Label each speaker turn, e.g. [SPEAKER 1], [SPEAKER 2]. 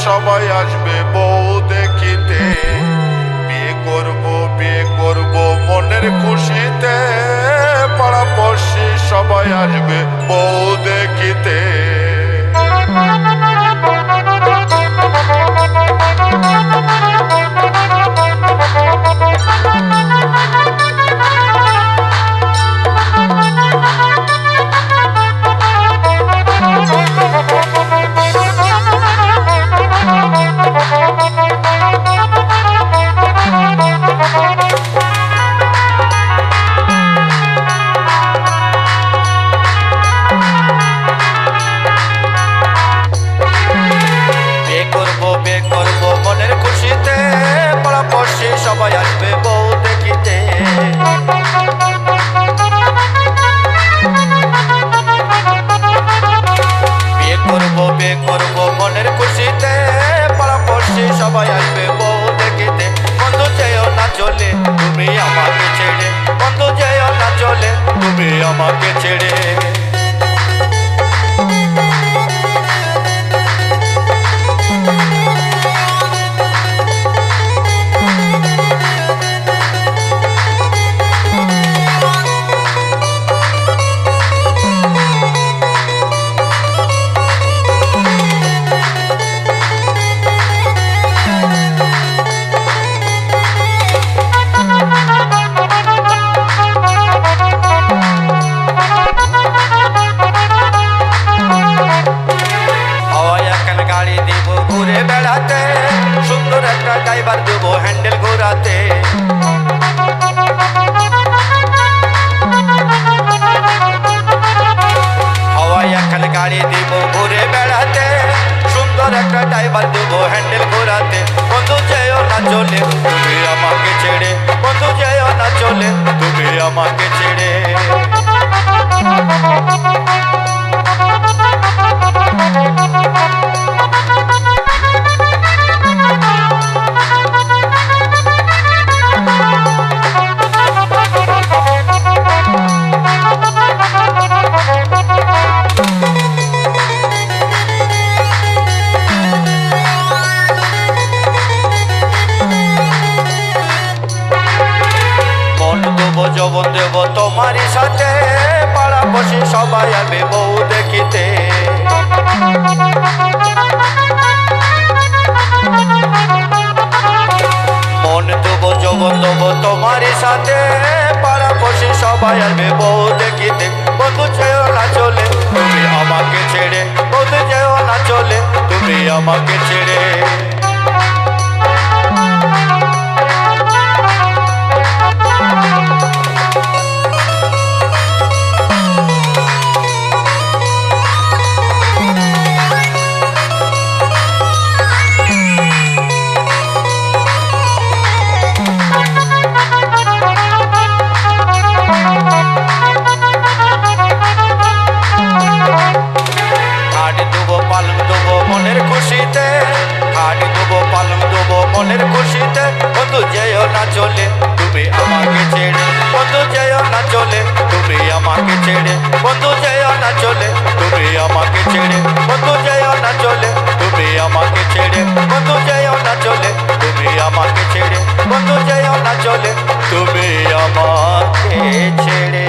[SPEAKER 1] সবাই আসবে বউ দেখিতে, বিয়ে করব মনের খুশিতে, পাড়াপড়শি সবাই আসবে বউ দেখিতে।
[SPEAKER 2] সবাই আসবে বউ দেখিতে, বিয়ে করব মনের খুশিতে, পাড়াপড়শি সবাই আসবে বউ দেখিতে। বন্ধু যেও না চলে তুমি আমাকে ছেড়ে, বন্ধু যেও না চলে তুমি আমাকে ছেড়ে। সুন্দর একটা ড্রাইভার দেবো হ্যান্ডেল ঘোরাতে, হাওয়ায় একখানে গাড়ি দিব ঘুরে বেড়াতে, সুন্দর একটা ড্রাইভার দেবো হ্যান্ডেল ঘোরাতে। বন্ধু যেও না চলে তুমি আমাকে ছেড়ে, বন্ধু যেও না চলে তুমি আমাকে ছেড়ে। যৌবন দেব তোমারই সাথে, পাড়াপড়শি সবাই আসবে বউ দেখিতে। মন দেব যৌবন দেব তোমারই সাথে, পাড়াপড়শি সবাই আসবে বউ দেখিতে। বন্ধু যেও না চলে তুমি আমাকে ছেড়ে, বন্ধু যেও না চলে তুমি আমাকে ছেড়ে। মনের খুশিতে খাট দেবো পালং দেবো মনের খুশিতে। বন্ধু যেও না চলে তুমি আমাকে ছেড়ে, বন্ধু যেও না চলে তুমি আমাকে ছেড়ে, বন্ধু যেও না চলে তুমি আমাকে ছেড়ে, বন্ধু যেও না চলে তুমি আমাকে ছেড়ে, বন্ধু যেও না চলে তুমি আমাকে ছেড়ে, বন্ধু যেও না চলে তুমি আমাকে ছেড়ে।